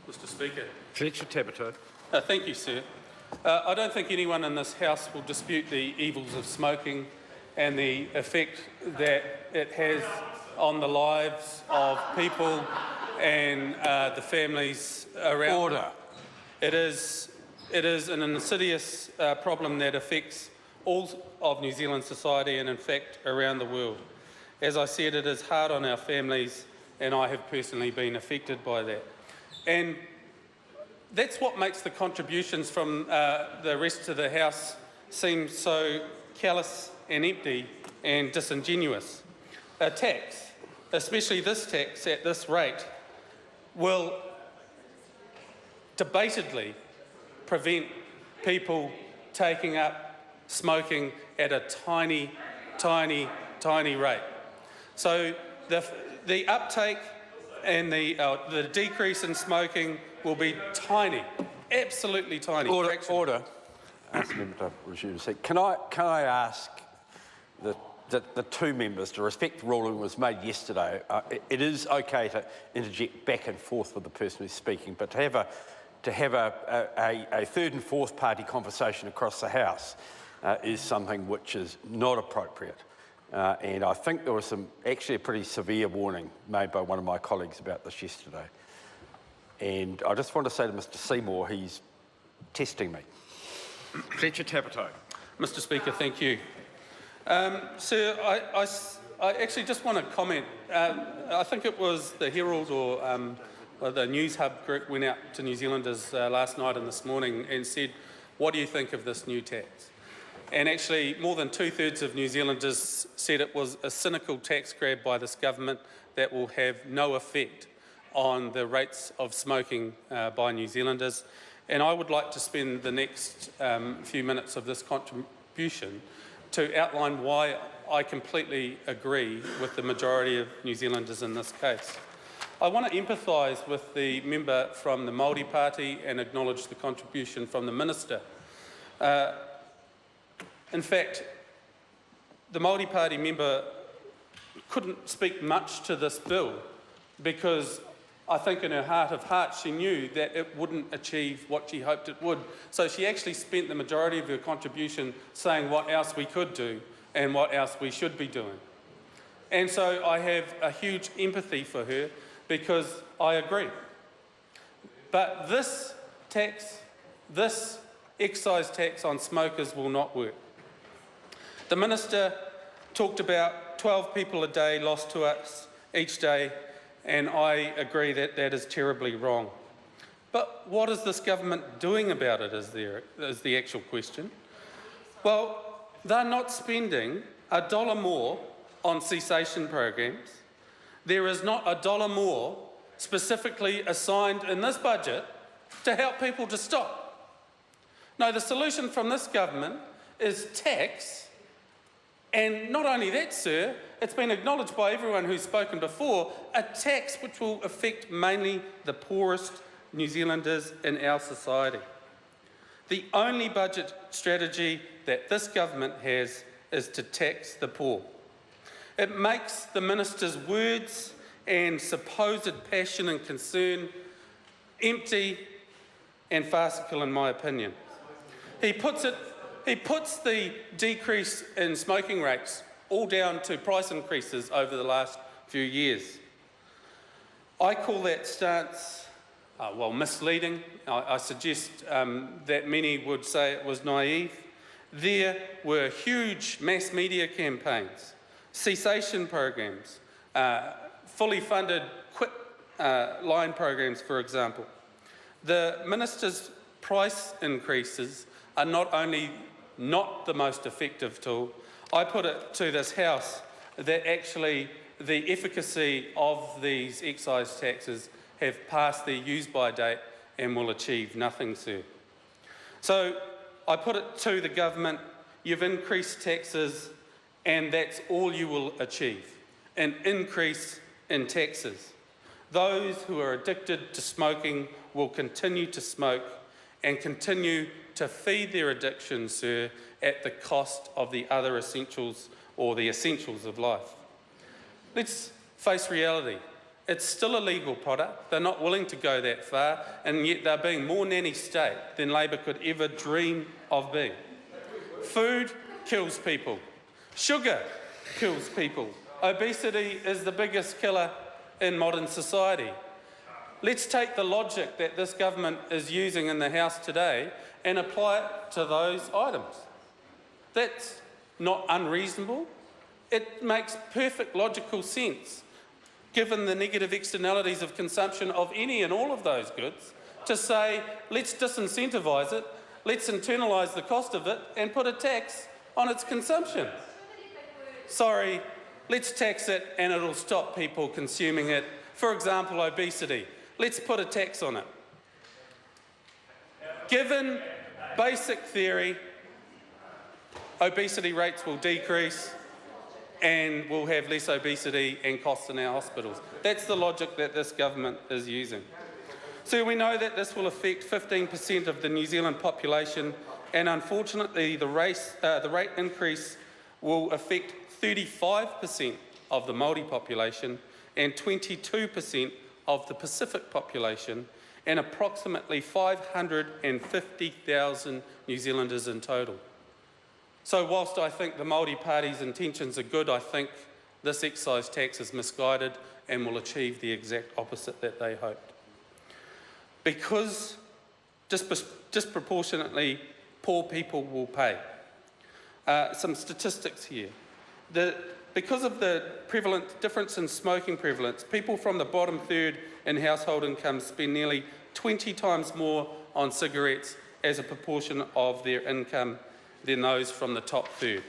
Mr. Speaker. Fletcher Tabato. Thank you, sir. I don't think anyone in this House will dispute the evils of smoking and the effect that it has on the lives of people and the families around. Order. It is an insidious problem that affects all of New Zealand society and, in fact, around the world. As I said, it is hard on our families, and I have personally been affected by that. And that's what makes the contributions from the rest of the House seem so callous and empty and disingenuous. A tax, especially this tax at this rate, will debatedly prevent people taking up smoking at a tiny, tiny, tiny rate. So the uptake and the decrease in smoking will be tiny, absolutely tiny. Order. Ask the member to resume his seat. Can I ask the two members to respect the ruling was made yesterday? It is okay to interject back and forth with the person who's speaking, but to have a third and fourth party conversation across the House is something which is not appropriate. And I think there was actually a pretty severe warning made by one of my colleagues about this yesterday. And I just want to say to Mr. Seymour, he's testing me. Fletcher Tabato. Mr. Speaker, thank you. Sir, I actually just want to comment. I think it was the Herald or the News Hub group went out to New Zealanders last night and this morning and said, what do you think of this new tax? And actually, more than 2/3 of New Zealanders said it was a cynical tax grab by this government that will have no effect on the rates of smoking by New Zealanders. And I would like to spend the next few minutes of this contribution to outline why I completely agree with the majority of New Zealanders in this case. I want to empathise with the member from the Māori Party and acknowledge the contribution from the Minister. In fact, the Māori Party member couldn't speak much to this bill because I think in her heart of hearts she knew that it wouldn't achieve what she hoped it would. So she actually spent the majority of her contribution saying what else we could do and what else we should be doing. And so I have a huge empathy for her because I agree. But this tax, this excise tax on smokers will not work. The Minister talked about 12 people a day lost to us each day, and I agree that that is terribly wrong. But what is this government doing about it is the actual question. Well, they're not spending $1 more on cessation programs. There is not $1 more specifically assigned in this budget to help people to stop. No, the solution from this government is tax. And not only that, sir, it's been acknowledged by everyone who's spoken before, a tax which will affect mainly the poorest New Zealanders in our society. The only budget strategy that this government has is to tax the poor. It makes the Minister's words and supposed passion and concern empty and farcical, in my opinion. He puts the decrease in smoking rates all down to price increases over the last few years. I call that stance, misleading. I suggest that many would say it was naive. There were huge mass media campaigns, cessation programs, fully funded quit line programs, for example. The Minister's price increases are not only not the most effective tool, I put it to this House that actually the efficacy of these excise taxes have passed their use-by date and will achieve nothing, sir. So I put it to the government, you've increased taxes and that's all you will achieve, an increase in taxes. Those who are addicted to smoking will continue to smoke and continue to feed their addiction, sir, at the cost of the other essentials or the essentials of life. Let's face reality. It's still a legal product. They're not willing to go that far, and yet they're being more nanny state than Labor could ever dream of being. Food kills people. Sugar kills people. Obesity is the biggest killer in modern society. Let's take the logic that this government is using in the House today and apply it to those items. That's not unreasonable. It makes perfect logical sense, given the negative externalities of consumption of any and all of those goods, to say, let's disincentivise it, let's internalise the cost of it and put a tax on its consumption. Sorry, let's tax it and it'll stop people consuming it. For example, obesity. Let's put a tax on it. Given basic theory, obesity rates will decrease and we'll have less obesity and costs in our hospitals. That's the logic that this government is using. So we know that this will affect 15% of the New Zealand population, and unfortunately the rate increase will affect 35% of the Māori population and 22% of the Pacific population, and approximately 550,000 New Zealanders in total. So whilst I think the Māori Party's intentions are good, I think this excise tax is misguided and will achieve the exact opposite that they hoped. Because disproportionately poor people will pay. Some statistics here. Because of the prevalent difference in smoking prevalence, people from the bottom third in household income spend nearly 20 times more on cigarettes as a proportion of their income than those from the top third.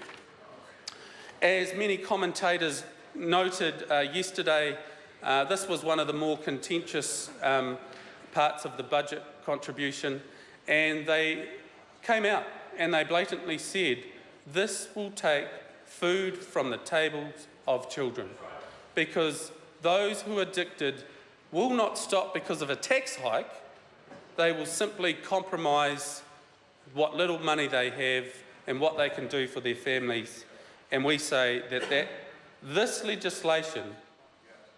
As many commentators noted yesterday, this was one of the more contentious parts of the budget contribution, and they came out and they blatantly said this will take food from the tables of children, because those who are addicted will not stop because of a tax hike. They will simply compromise what little money they have and what they can do for their families. And we say that this legislation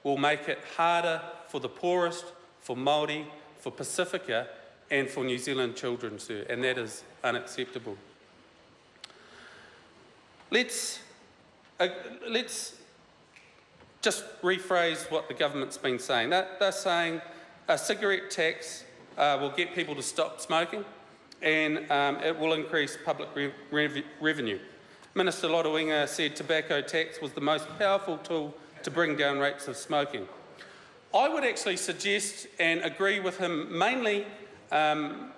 will make it harder for the poorest, for Māori, for Pacifica, and for New Zealand children, sir, and that is unacceptable. Let's just rephrase what the government's been saying. They're saying a cigarette tax will get people to stop smoking, and it will increase public revenue. Minister Lotoinga said tobacco tax was the most powerful tool to bring down rates of smoking. I would actually suggest and agree with him mainly, but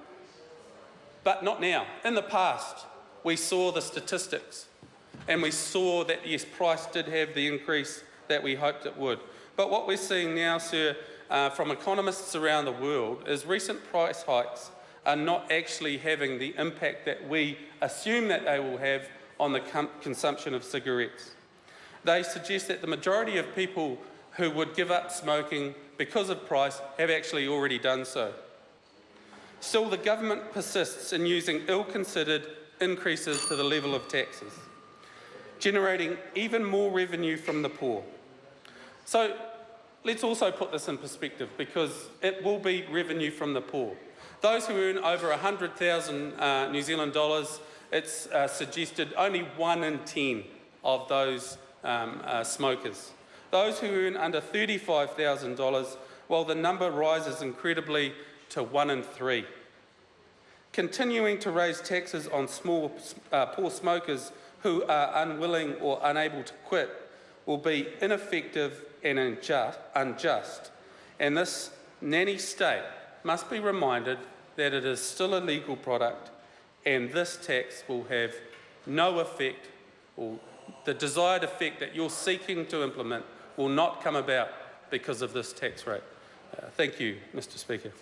not now. In the past, we saw the statistics and we saw that, yes, price did have the increase that we hoped it would. But what we're seeing now, sir, from economists around the world is recent price hikes are not actually having the impact that we assume that they will have on the consumption of cigarettes. They suggest that the majority of people who would give up smoking because of price have actually already done so. Still, the government persists in using ill-considered increases to the level of taxes, generating even more revenue from the poor. So let's also put this in perspective, because it will be revenue from the poor. Those who earn over 100,000 New Zealand dollars, it's suggested only 1 in 10 of those smokers. Those who earn under $35,000, well, the number rises incredibly to 1 in 3. Continuing to raise taxes on poor smokers who are unwilling or unable to quit will be ineffective and unjust. And this nanny state must be reminded that it is still a legal product, and this tax will have no effect, or the desired effect that you're seeking to implement will not come about because of this tax rate. Thank you, Mr. Speaker.